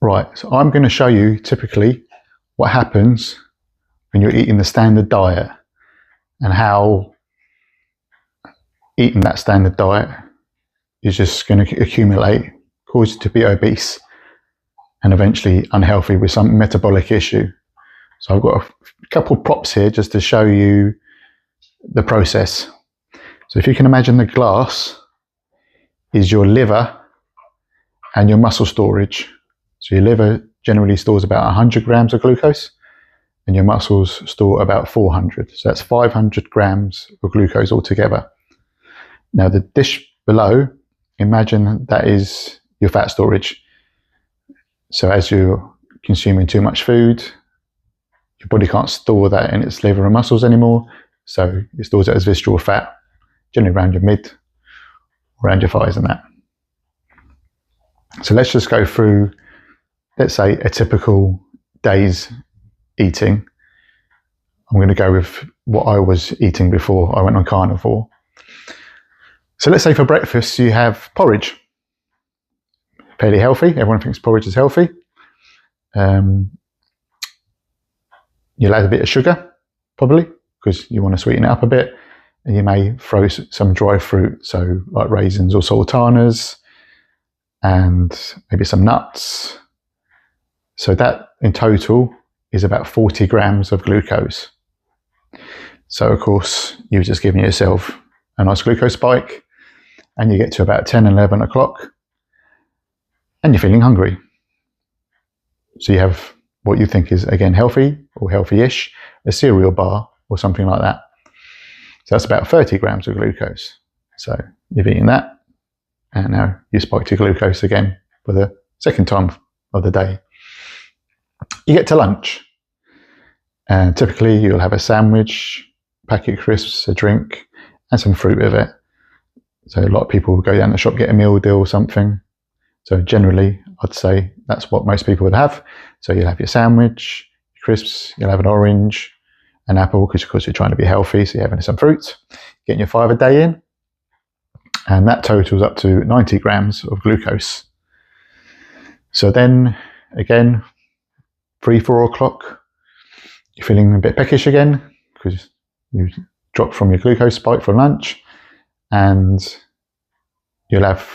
Right, so I'm going to show you typically what happens when you're eating the standard diet and how eating that standard diet is just going to accumulate, cause you to be obese and eventually unhealthy with some metabolic issue. So I've got a couple props here just to show you the process. So if you can imagine the glass is your liver and your muscle storage. So your liver generally stores about 100 grams of glucose and your muscles store about 400. So that's 500 grams of glucose altogether. Now the dish below, imagine that is your fat storage. So as you're consuming too much food, your body can't store that in its liver and muscles anymore. So it stores it as visceral fat, generally around your mid, around your thighs and that. So let's just go through, let's say, a typical day's eating. I'm going to go with what I was eating before I went on carnivore. So let's say for breakfast you have porridge. Fairly healthy. Everyone thinks porridge is healthy. You'll add a bit of sugar, probably, because you want to sweeten it up a bit. And you may throw some dry fruit, so like raisins or sultanas, and maybe some nuts. So that in total is about 40 grams of glucose. So of course, you've just given yourself a nice glucose spike and you get to about 10, 11 o'clock and you're feeling hungry. So you have what you think is, again, healthy or healthy-ish, a cereal bar or something like that. So that's about 30 grams of glucose. So you've eaten that and now you spiked your glucose again for the second time of the day. You get to lunch and typically you'll have a sandwich, packet of crisps, a drink and some fruit with it. So a lot of people will go down the shop, get a meal deal or something. So generally I'd say that's what most people would have. So you'll have your sandwich, your crisps, you'll have an orange, an apple, because of course you're trying to be healthy, so you're having some fruit, getting your 5 a day in, and that totals up to 90 grams of glucose. So then again, 3, 4 o'clock, you're feeling a bit peckish again because you dropped from your glucose spike for lunch, and you'll have,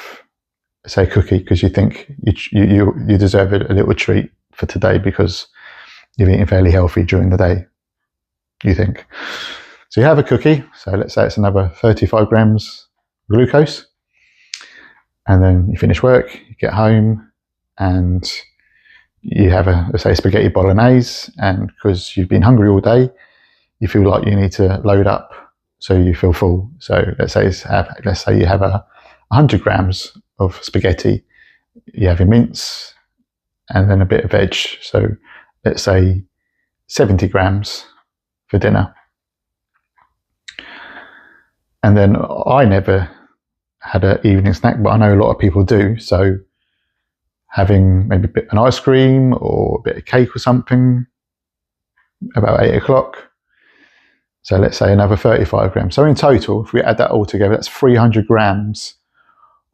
say, a cookie because you think you deserve a little treat for today because you've eaten fairly healthy during the day, you think. So you have a cookie, so let's say it's another 35 grams glucose, and then you finish work, you get home and you have let's say spaghetti bolognese, and because you've been hungry all day, you feel like you need to load up so you feel full. So let's say you have 100 grams of spaghetti, you have your mince and then a bit of veg. So let's say 70 grams for dinner. And then I never had an evening snack, but I know a lot of people do. So having maybe a bit of an ice cream or a bit of cake or something about 8 o'clock. So let's say another 35 grams. So in total, if we add that all together, that's 300 grams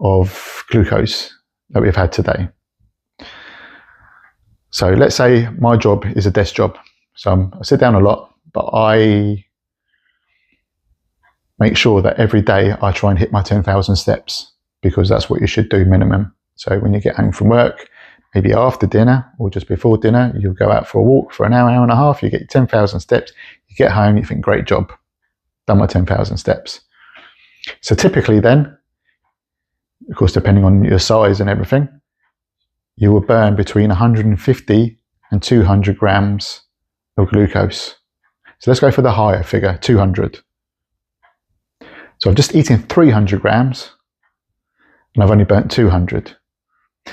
of glucose that we've had today. So let's say my job is a desk job. So I sit down a lot, but I make sure that every day I try and hit my 10,000 steps, because that's what you should do minimum. So when you get home from work, maybe after dinner or just before dinner, you'll go out for a walk for an hour, hour and a half, you get your 10,000 steps, you get home, you think, great job, done my 10,000 steps. So typically then, of course, depending on your size and everything, you will burn between 150 and 200 grams of glucose. So let's go for the higher figure, 200. So I've just eaten 300 grams and I've only burnt 200.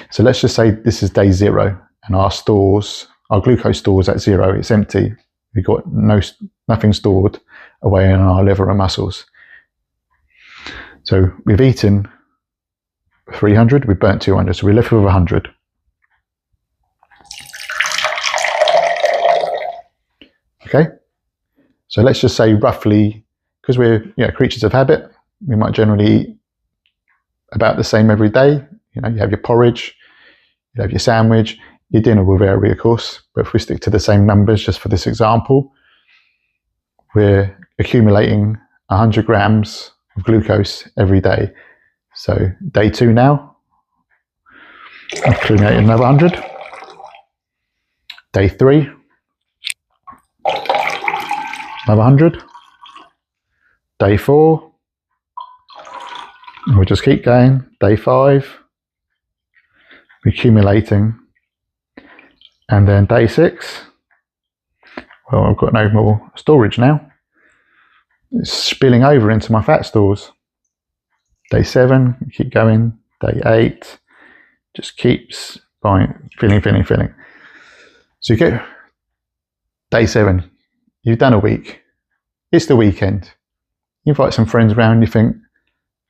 So let's just say this is day 0 and our glucose stores at 0, it's empty. We've got nothing stored away in our liver and muscles. So we've eaten 300, we burnt 200, so we're left with 100. Okay, so let's just say roughly, because we're creatures of habit, we might generally eat about the same every day. You have your porridge, you have your sandwich, Your dinner will vary, of course, but if we stick to the same numbers just for this example, we're accumulating 100 grams of glucose every day. So day 2 now, accumulating another 100. Day 3, another 100. Day 4, and we'll just keep going. Day 5, accumulating. And then day 6, well, I've got no more storage now. It's spilling over into my fat stores. Day 7, keep going. Day 8, just keeps filling. So you get day 7, you've done a week. It's the weekend. You invite some friends around, you think,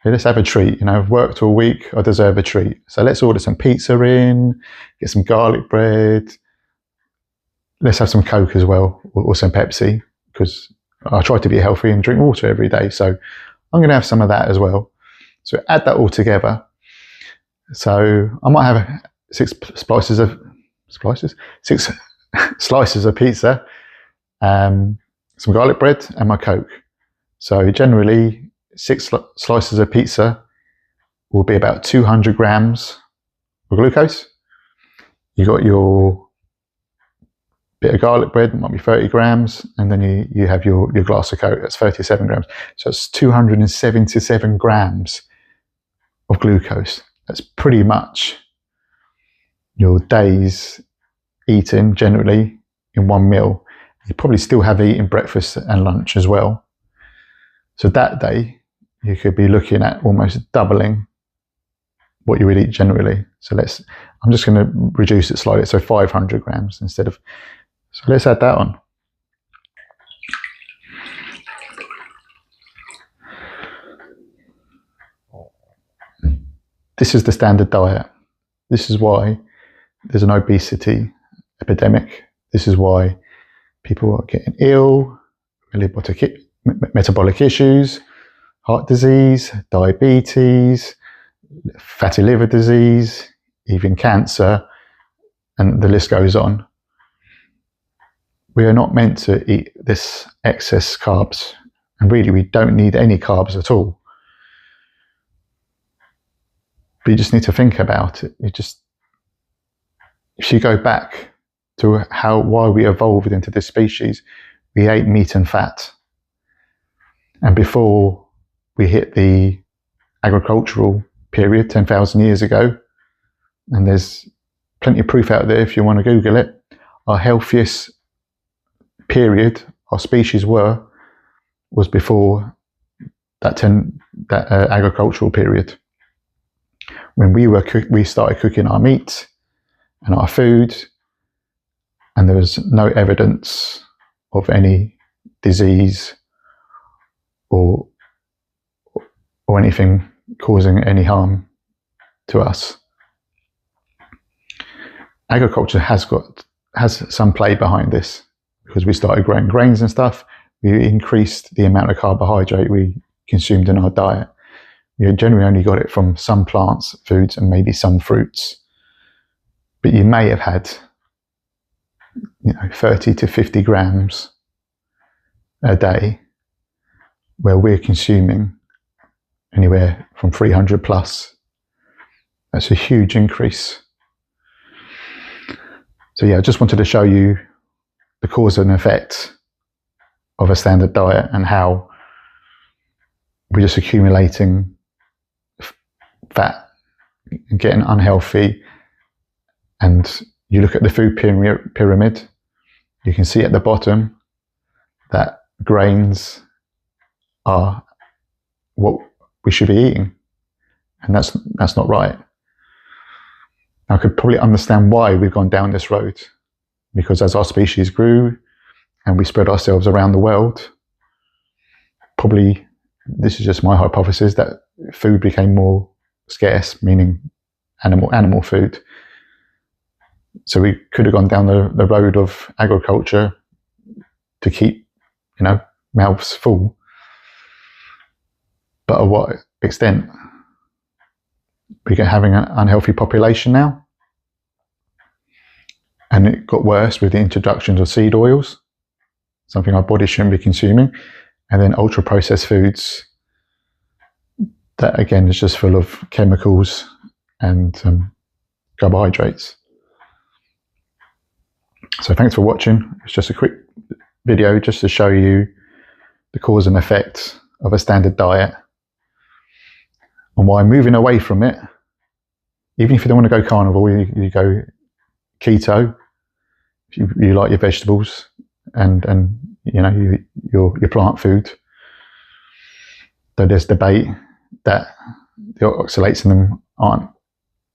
hey, let's have a treat. You know, I've worked all week, I deserve a treat. So let's order some pizza in, get some garlic bread. Let's have some Coke as well, or some Pepsi, because I try to be healthy and drink water every day. So I'm going to have some of that as well. So add that all together. So I might have 6 slices of pizza, some garlic bread, and my Coke. So generally, 6 slices of pizza will be about 200 grams of glucose. You got your bit of garlic bread, it might be 30 grams, and then you have your glass of Coke, that's 37 grams. So it's 277 grams of glucose. That's pretty much your day's eating generally in one meal. You probably still have eaten breakfast and lunch as well. So that day, you could be looking at almost doubling what you would eat generally. So I'm just going to reduce it slightly, so 500 grams instead of, so let's add that on. This is the standard diet. This is why there's an obesity epidemic. This is why people are getting ill, metabolic issues, heart disease, diabetes, fatty liver disease, even cancer, and the list goes on. We are not meant to eat this excess carbs, and really we don't need any carbs at all. But you just need to think about it. If you go back to why we evolved into this species, we ate meat and fat. And before we hit the agricultural period 10,000 years ago, and there's plenty of proof out there if you want to Google it, our healthiest period our species was before that agricultural period, when we started cooking our meat and our food, and there was no evidence of any disease or anything causing any harm to us. Agriculture has some play behind this, because we started growing grains and stuff. We increased the amount of carbohydrate we consumed in our diet. We generally only got it from some plants, foods, and maybe some fruits. But you may have had 30 to 50 grams a day, where we're consuming anywhere from 300 plus. That's a huge increase. So yeah, I just wanted to show you the cause and effect of a standard diet, and how we're just accumulating fat and getting unhealthy. And you look at the food pyramid, you can see at the bottom that grains are what we should be eating, and that's not right. I could probably understand why we've gone down this road, because as our species grew and we spread ourselves around the world, probably, this is just my hypothesis, that food became more scarce, meaning animal food. So we could have gone down the road of agriculture to keep, mouths full. But at what extent? We're having an unhealthy population now. And it got worse with the introductions of seed oils, something our body shouldn't be consuming. And then ultra processed foods, that again is just full of chemicals and carbohydrates. So thanks for watching. It's just a quick video just to show you the cause and effect of a standard diet and why moving away from it, even if you don't want to go carnivore, you go keto, if you like your vegetables and you know your plant food. Though there's debate that the oxalates in them aren't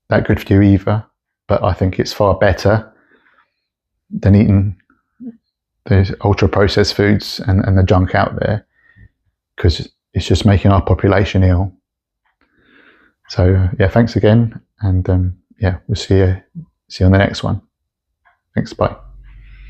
that good for you either, but I think it's far better than eating the ultra processed foods and the junk out there, because it's just making our population ill. So yeah, thanks again, and yeah, we'll see you on the next one. Thanks, bye.